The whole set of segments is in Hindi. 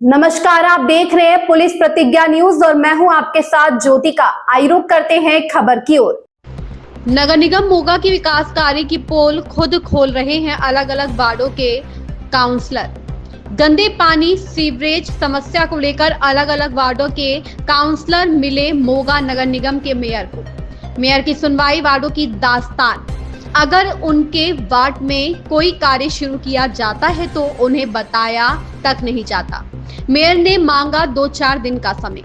नमस्कार, आप देख रहे हैं पुलिस प्रतिज्ञा न्यूज और मैं हूं आपके साथ ज्योतिका। आइए रुक करते हैं खबर की ओर। नगर निगम मोगा की विकास कार्य की पोल खुद खोल रहे हैं अलग अलग वार्डों के काउंसलर। गंदे पानी सीवरेज समस्या को लेकर अलग अलग वार्डों के काउंसलर मिले मोगा नगर निगम के मेयर को। मेयर की सुनवाई, वार्डों की दास्तान। अगर उनके वार्ड में कोई कार्य शुरू किया जाता है तो उन्हें बताया तक नहीं जाता। मेयर ने मांगा 2-4 दिन का समय।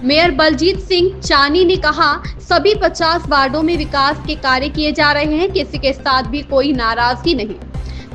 मेयर बलजीत सिंह चानी ने कहा, सभी 50 वार्डों में विकास के कार्य किए जा रहे हैं, किसी के साथ भी कोई नाराजगी नहीं।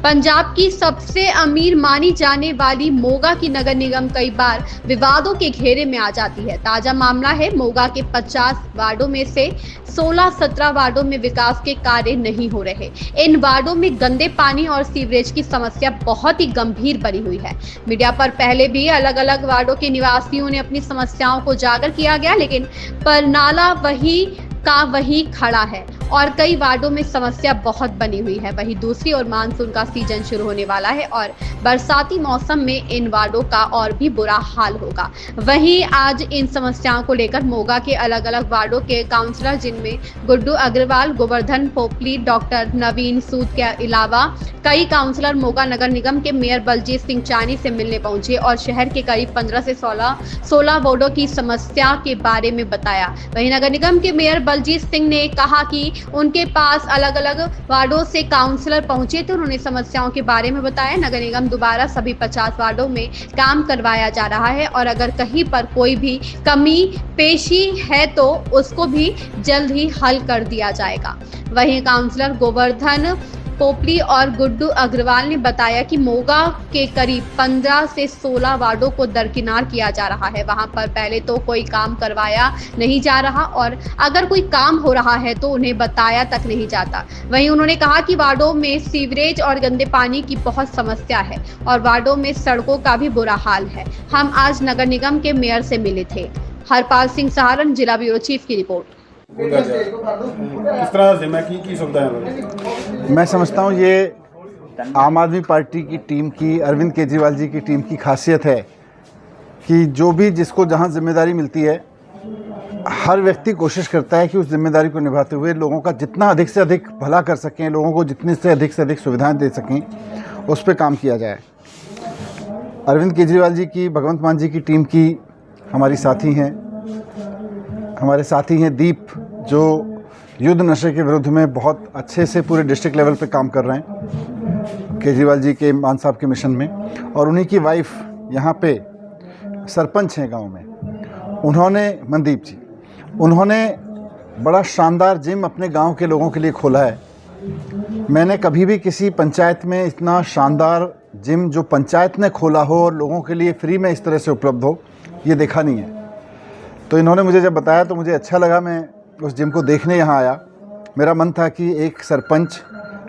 पंजाब की सबसे अमीर मानी जाने वाली मोगा की नगर निगम कई बार विवादों के घेरे में आ जाती है। ताजा मामला है मोगा के 50 वार्डों में से 16-17 वार्डों में विकास के कार्य नहीं हो रहे। इन वार्डों में गंदे पानी और सीवरेज की समस्या बहुत ही गंभीर बनी हुई है। मीडिया पर पहले भी अलग अलग वार्डों के निवासियों ने अपनी समस्याओं को उजागर किया गया, लेकिन पर नाला वही खड़ा है और कई वार्डों में समस्या बहुत बनी हुई है। वहीं दूसरी ओर मानसून का सीजन शुरू होने वाला है और बरसाती मौसम में इन वार्डों का और भी बुरा हाल होगा। वहीं आज इन समस्याओं को लेकर मोगा के अलग अलग वार्डों के काउंसलर, जिनमें गुड्डू अग्रवाल, गोवर्धन पोपली, डॉक्टर नवीन सूद के अलावा कई काउंसलर मोगा नगर निगम के मेयर बलजीत सिंह चानी से मिलने पहुंचे और शहर के करीब 15 से 16 वार्डों की समस्या के बारे में बताया। वहीं नगर निगम के मेयर बलजीत सिंह ने कहा कि उनके पास अलग अलग वार्डों से काउंसलर पहुंचे तो उन्होंने समस्याओं के बारे में बताया। नगर निगम दोबारा सभी 50 वार्डों में काम करवाया जा रहा है और अगर कहीं पर कोई भी कमी पेशी है तो उसको भी जल्द ही हल कर दिया जाएगा। वहीं काउंसलर गोवर्धन पोपली और गुड्डू अग्रवाल ने बताया कि मोगा के करीब 15 से 16 वार्डों को दरकिनार किया जा रहा है। वहां पर पहले तो कोई काम करवाया नहीं जा रहा और अगर कोई काम हो रहा है तो उन्हें बताया तक नहीं जाता। वहीं उन्होंने कहा कि वार्डों में सीवरेज और गंदे पानी की बहुत समस्या है और वार्डों में सड़कों का भी बुरा हाल है। हम आज नगर निगम के मेयर से मिले थे। हरपाल सिंह सहारण, जिला ब्यूरो चीफ की रिपोर्ट। किस तरह से की सुविधाएं? मैं समझता हूँ ये आम आदमी पार्टी की टीम की, अरविंद केजरीवाल जी की टीम की खासियत है कि जो भी जिसको जहाँ जिम्मेदारी मिलती है, हर व्यक्ति कोशिश करता है कि उस जिम्मेदारी को निभाते हुए लोगों का जितना अधिक से अधिक भला कर सकें, लोगों को जितनी से अधिक सुविधाएं दे सकें, उस पर काम किया जाए। अरविंद केजरीवाल जी की, भगवंत मान जी की टीम की हमारे साथी हैं दीप, जो युद्ध नशे के विरुद्ध में बहुत अच्छे से पूरे डिस्ट्रिक्ट लेवल पे काम कर रहे हैं केजरीवाल जी के, मान साहब के मिशन में। और उन्हीं की वाइफ यहाँ पे सरपंच हैं गांव में, उन्होंने, मनदीप जी, उन्होंने बड़ा शानदार जिम अपने गांव के लोगों के लिए खोला है। मैंने कभी भी किसी पंचायत में इतना शानदार जिम जो पंचायत ने खोला हो और लोगों के लिए फ्री में इस तरह से उपलब्ध हो, ये देखा नहीं है। तो इन्होंने मुझे जब बताया तो मुझे अच्छा लगा। मैं उस जिम को देखने यहाँ आया। मेरा मन था कि एक सरपंच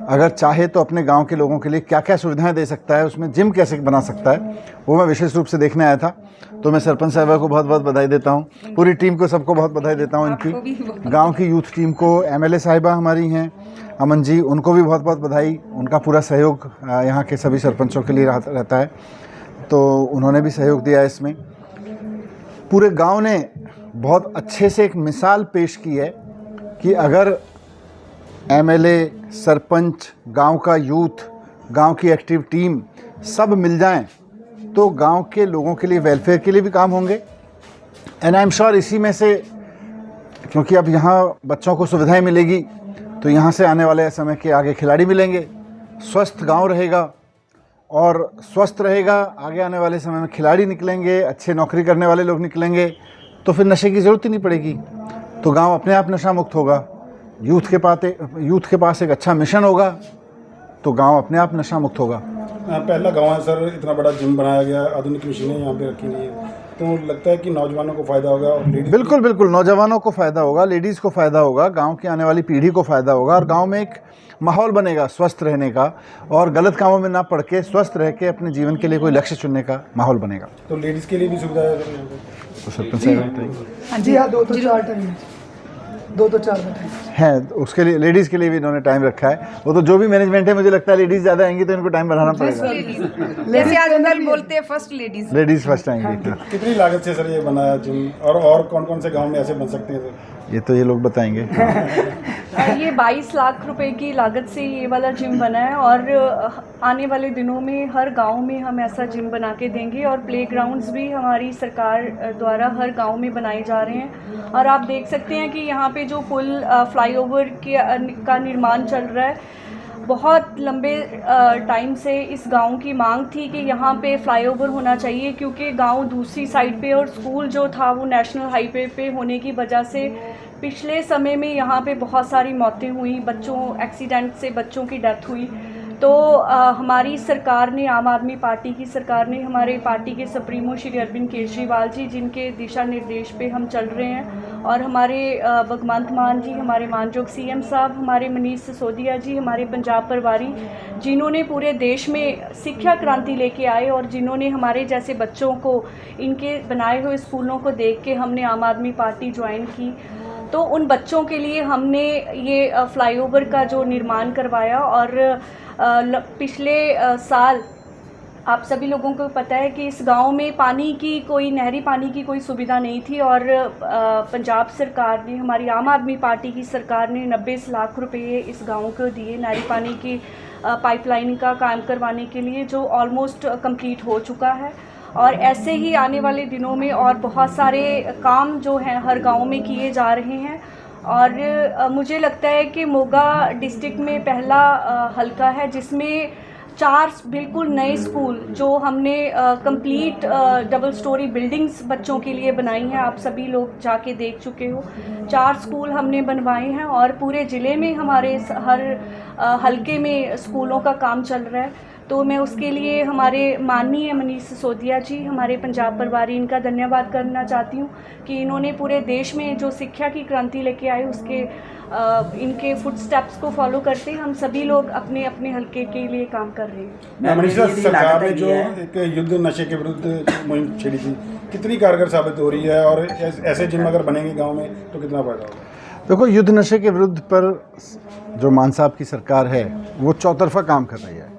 अगर चाहे तो अपने गांव के लोगों के लिए क्या क्या सुविधाएं दे सकता है, उसमें जिम कैसे बना सकता है, वो मैं विशेष रूप से देखने आया था। तो मैं सरपंच साहबा को बहुत बहुत बधाई देता हूँ, पूरी टीम को, सबको बहुत बधाई देता हूँ, इनकी गाँव की यूथ टीम को। MLA साहिबा हमारी हैं अमन जी, उनको भी बहुत बहुत बधाई। उनका पूरा सहयोग यहाँ के सभी सरपंचों के लिए रहता है, तो उन्होंने भी सहयोग दिया इसमें। पूरे गांव ने बहुत अच्छे से एक मिसाल पेश की है कि अगर MLA, सरपंच, गांव का यूथ, गांव की एक्टिव टीम सब मिल जाएं तो गांव के लोगों के लिए, वेलफेयर के लिए भी काम होंगे। एंड आई एम श्योर इसी में से, क्योंकि अब यहाँ बच्चों को सुविधाएं मिलेगी तो यहाँ से आने वाले समय के आगे खिलाड़ी मिलेंगे, स्वस्थ गांव रहेगा और स्वस्थ रहेगा, आगे आने वाले समय में खिलाड़ी निकलेंगे, अच्छे नौकरी करने वाले लोग निकलेंगे, तो फिर नशे की ज़रूरत ही नहीं पड़ेगी। तो गांव अपने आप नशा मुक्त होगा। यूथ के पास एक अच्छा मिशन होगा तो गांव अपने आप नशा मुक्त होगा। पहला गांव है सर, इतना बड़ा जिम बनाया गया, आधुनिक मशीनें यहाँ पे रखी हुई है, तो लगता है कि नौजवानों को फ़ायदा होगा और बिल्कुल नौजवानों को फ़ायदा होगा, लेडीज़ को फ़ायदा होगा, गाँव की आने वाली पीढ़ी को फ़ायदा होगा और गाँव में एक माहौल बनेगा स्वस्थ रहने का और गलत कामों में ना पड़ के स्वस्थ रह के अपने जीवन के लिए कोई लक्ष्य चुनने का माहौल बनेगा। तो लेडीज़ के लिए भी सुविधा है तो सरपंच साहब बताइए। जी हाँ, 2 तो 4 टाइम, 2 तो 4 बताइए। हैं, उसके लिए लेडीज़ के लिए भी इन्होंने टाइम रखा है। वो तो जो भी मैनेजमेंट है, मुझे लगता है लेडीज़ ज़्यादा आएंगी तो इनको टाइम बढ़ाना पड़ेगा। जैसे आजकल बोलते हैं फर्स्ट लेडीज फर्स्ट आएंगी। कितनी लागत से सर ये बनाया जिम, और कौन कौन से गांव में ऐसे बन सकते हैं सर? ये तो ये लोग बताएंगे। ये 22 लाख रुपए की लागत से ये वाला जिम बना है और आने वाले दिनों में हर गांव में हम ऐसा जिम बना के देंगे और प्लेग्राउंड्स भी हमारी सरकार द्वारा हर गांव में बनाए जा रहे हैं। और आप देख सकते हैं कि यहाँ पे जो पुल फ्लाईओवर का निर्माण चल रहा है, बहुत लंबे टाइम से इस गांव की मांग थी कि यहाँ पे फ्लाईओवर होना चाहिए, क्योंकि गांव दूसरी साइड पे और स्कूल जो था वो नेशनल हाईवे पे होने की वजह से पिछले समय में यहाँ पे बहुत सारी मौतें हुई, बच्चों एक्सीडेंट से बच्चों की डेथ हुई। तो हमारी सरकार ने, आम आदमी पार्टी की सरकार ने, हमारे पार्टी के सुप्रीमो श्री अरविंद केजरीवाल जी, जिनके दिशा निर्देश पे हम चल रहे हैं, और हमारे भगवंत मान जी, हमारे मानयोग सीएम साहब, हमारे मनीष सिसोदिया जी, हमारे पंजाब प्रभारी, जिन्होंने पूरे देश में शिक्षा क्रांति लेके आए और जिन्होंने हमारे जैसे बच्चों को इनके बनाए हुए स्कूलों को देख के हमने आम आदमी पार्टी ज्वाइन की। तो उन बच्चों के लिए हमने ये फ्लाईओवर का जो निर्माण करवाया। और पिछले साल आप सभी लोगों को पता है कि इस गांव में पानी की कोई नहरी पानी की कोई सुविधा नहीं थी और पंजाब सरकार ने, हमारी आम आदमी पार्टी की सरकार ने 90 लाख रुपए इस गांव को दिए नहरी पानी की पाइपलाइन का काम करवाने के लिए, जो ऑलमोस्ट कंप्लीट हो चुका है। और ऐसे ही आने वाले दिनों में और बहुत सारे काम जो हैं हर गांव में किए जा रहे हैं। और मुझे लगता है कि मोगा डिस्ट्रिक्ट में पहला हलका है जिसमें 4 बिल्कुल नए स्कूल जो हमने कंप्लीट डबल स्टोरी बिल्डिंग्स बच्चों के लिए बनाई हैं, आप सभी लोग जाके देख चुके हो। 4 स्कूल हमने बनवाए हैं और पूरे ज़िले में हमारे हर हलके में स्कूलों का काम चल रहा है। तो मैं उसके लिए हमारे माननीय मनीष सिसोदिया जी, हमारे पंजाब प्रभारी, इनका धन्यवाद करना चाहती हूँ कि इन्होंने पूरे देश में जो शिक्षा की क्रांति लेके आए उसके इनके फुटस्टेप्स को फॉलो करते हम सभी लोग अपने अपने हलके के लिए काम कर रहे हैं। मनीष सर, सरकार ने जो एक युद्ध नशे के विरुद्ध मुहिम छेड़ी थी, कितनी कारगर साबित हो रही है और ऐसे जिम अगर बनेंगे गाँव में तो कितना फायदा होगा? देखो, युद्ध नशे के विरुद्ध पर जो मान साहब की सरकार है वो चौतरफा काम कर रही है।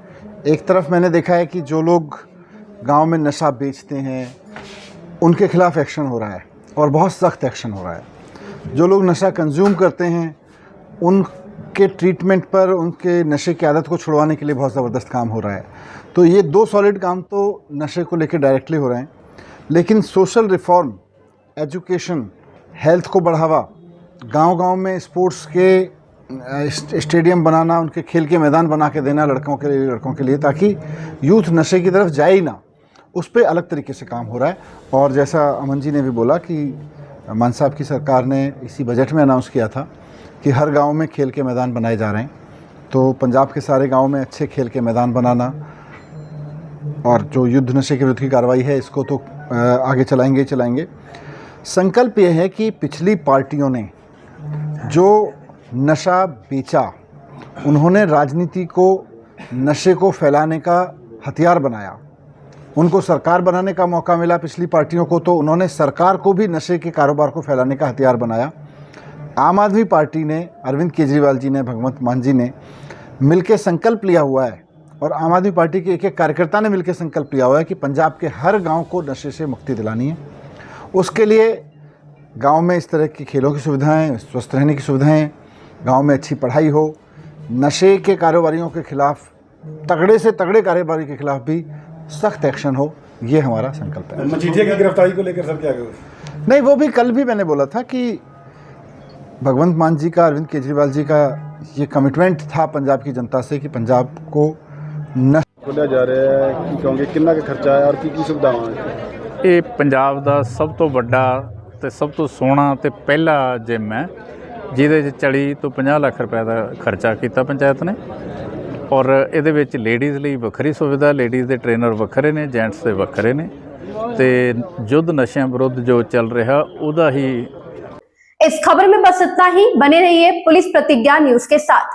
एक तरफ मैंने देखा है कि जो लोग गांव में नशा बेचते हैं उनके खिलाफ एक्शन हो रहा है और बहुत सख्त एक्शन हो रहा है। जो लोग नशा कंज्यूम करते हैं उनके ट्रीटमेंट पर, उनके नशे की आदत को छुड़वाने के लिए बहुत ज़बरदस्त काम हो रहा है। तो ये 2 सॉलिड काम तो नशे को लेकर डायरेक्टली हो रहे हैं। लेकिन सोशल रिफॉर्म, एजुकेशन, हेल्थ को बढ़ावा, गांव-गांव में स्पोर्ट्स के स्टेडियम बनाना, उनके खेल के मैदान बना के देना लड़कों के लिए, ताकि यूथ नशे की तरफ जाए ही ना, उस पर अलग तरीके से काम हो रहा है। और जैसा अमन जी ने भी बोला कि मान साहब की सरकार ने इसी बजट में अनाउंस किया था कि हर गांव में खेल के मैदान बनाए जा रहे हैं। तो पंजाब के सारे गांव में अच्छे खेल के मैदान बनाना और जो युद्ध नशे के विरुद्ध की कार्रवाई है इसको तो आगे चलाएंगे। संकल्प ये है कि पिछली पार्टियों ने जो नशा बेचा, उन्होंने राजनीति को नशे को फैलाने का हथियार बनाया। उनको सरकार बनाने का मौका मिला पिछली पार्टियों को, तो उन्होंने सरकार को भी नशे के कारोबार को फैलाने का हथियार बनाया। आम आदमी पार्टी ने, अरविंद केजरीवाल जी ने, भगवंत मान जी ने मिलकर संकल्प लिया हुआ है और आम आदमी पार्टी के एक कार्यकर्ता ने मिलकर संकल्प लिया हुआ है कि पंजाब के हर गांव को नशे से मुक्ति दिलानी है। उसके लिए गांव में इस तरह की खेलों की सुविधाएं, स्वस्थ रहने की सुविधाएं, गांव में अच्छी पढ़ाई हो, नशे के कारोबारियों के खिलाफ, तगड़े से तगड़े कारोबारी के खिलाफ भी सख्त एक्शन हो, ये हमारा संकल्प है। मजीठिया की गिरफ्तारी को लेकर सर क्या कहोगे? नहीं, वो भी कल भी मैंने बोला था कि भगवंत मान जी का, अरविंद केजरीवाल जी का ये कमिटमेंट था पंजाब की जनता से कि पंजाब को खोलिया जा रहा है, क्योंकि कितना का खर्चा है और की सुविधावां है? ਇਹ ਪੰਜਾਬ ਦਾ ਸਭ ਤੋਂ ਵੱਡਾ ਤੇ ਸਭ ਤੋਂ ਸੋਹਣਾ ਤੇ ਪਹਿਲਾ ਜਿਮ ਹੈ ਜਿਹਦੇ 'ਚ 40 ਤੋਂ 50 ਲੱਖ ਰੁਪਏ ਦਾ ਖਰਚਾ ਕੀਤਾ ਪੰਚਾਇਤ ਨੇ। ਔਰ ਇਹਦੇ ਵਿੱਚ ਲੇਡੀਜ਼ ਲਈ ਵੱਖਰੀ ਸੁਵਿਧਾ, ਲੇਡੀਜ਼ ਦੇ ਟ੍ਰੇਨਰ ਵੱਖਰੇ ਨੇ, ਜੈਂਟਸ ਦੇ ਵੱਖਰੇ ਨੇ ਤੇ ਯੁੱਧ ਨਸ਼ਿਆਂ ਵਿਰੁੱਧ ਜੋ ਚੱਲ ਰਿਹਾ ਉਹਦਾ ਹੀ। इस खबर में बस इतना ही। बने रहिए पुलिस प्रतिज्ञा न्यूज के साथ।